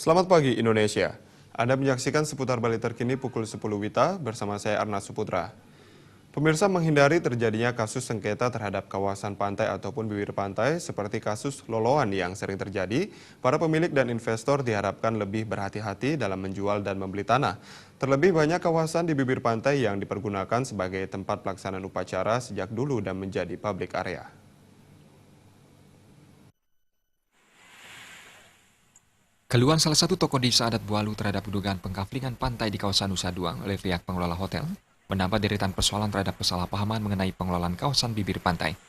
Selamat pagi Indonesia. Anda menyaksikan seputar Bali terkini pukul 10 WITA bersama saya Arna Suputra. Pemirsa, menghindari terjadinya kasus sengketa terhadap kawasan pantai ataupun bibir pantai seperti kasus loloan yang sering terjadi, para pemilik dan investor diharapkan lebih berhati-hati dalam menjual dan membeli tanah. Terlebih banyak kawasan di bibir pantai yang dipergunakan sebagai tempat pelaksanaan upacara sejak dulu dan menjadi public area. Keluhan salah satu tokoh desa adat Bualu terhadap dugaan pengkaflingan pantai di kawasan Nusa Duang oleh pihak pengelola hotel menambah deretan persoalan terhadap kesalahpahaman mengenai pengelolaan kawasan bibir pantai.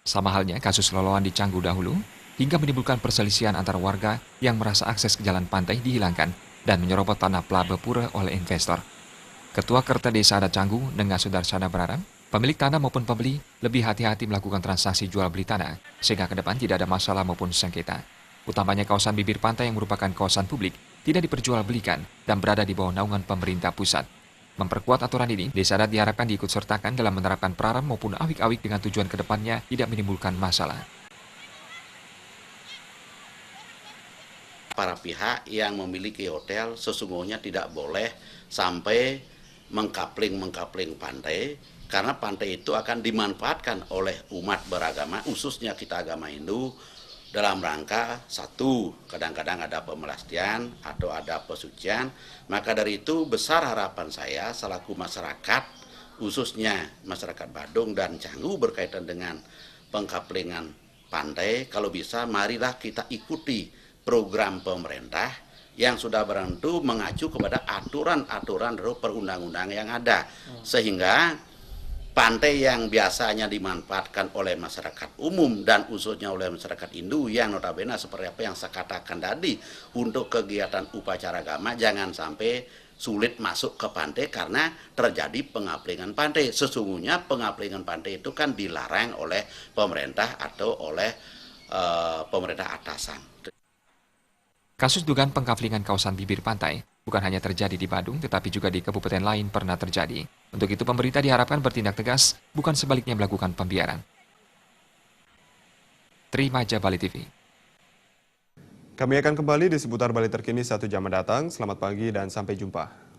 Sama halnya kasus loloan di Canggu dahulu, hingga menimbulkan perselisihan antar warga yang merasa akses ke jalan pantai dihilangkan dan menyerobot tanah Plabe Pura oleh investor. Ketua Kerta Desa Adat Canggu, Nengah Sudarsana berharap pemilik tanah maupun pembeli lebih hati-hati melakukan transaksi jual beli tanah sehingga ke depan tidak ada masalah maupun sengketa. Utamanya kawasan bibir pantai yang merupakan kawasan publik tidak diperjualbelikan dan berada di bawah naungan pemerintah pusat. Memperkuat aturan ini, Desa Adat diharapkan diikut sertakan dalam menerapkan praram maupun awik-awik dengan tujuan ke depannya tidak menimbulkan masalah. Para pihak yang memiliki hotel sesungguhnya tidak boleh sampai mengkapling pantai, karena pantai itu akan dimanfaatkan oleh umat beragama, khususnya kita agama Hindu, dalam rangka satu, kadang-kadang ada pemelastian atau ada pesucian. Maka dari itu besar harapan saya selaku masyarakat, khususnya masyarakat Badung dan Canggu berkaitan dengan pengkaplingan pantai, kalau bisa marilah kita ikuti program pemerintah yang sudah berentu mengacu kepada aturan-aturan perundang-undang yang ada, sehingga pantai yang biasanya dimanfaatkan oleh masyarakat umum dan khususnya oleh masyarakat Hindu yang notabene seperti apa yang saya katakan tadi, untuk kegiatan upacara agama jangan sampai sulit masuk ke pantai karena terjadi pengaplingan pantai. Sesungguhnya pengaplingan pantai itu kan dilarang oleh pemerintah atau oleh pemerintah atasan. Kasus dugaan pengkaflingan kawasan bibir pantai bukan hanya terjadi di Badung, tetapi juga di kabupaten lain pernah terjadi. Untuk itu pemerintah diharapkan bertindak tegas, bukan sebaliknya melakukan pembiaran. Trimaja Bali TV. Kami akan kembali di seputar Bali terkini 1 jam mendatang. Selamat pagi dan sampai jumpa.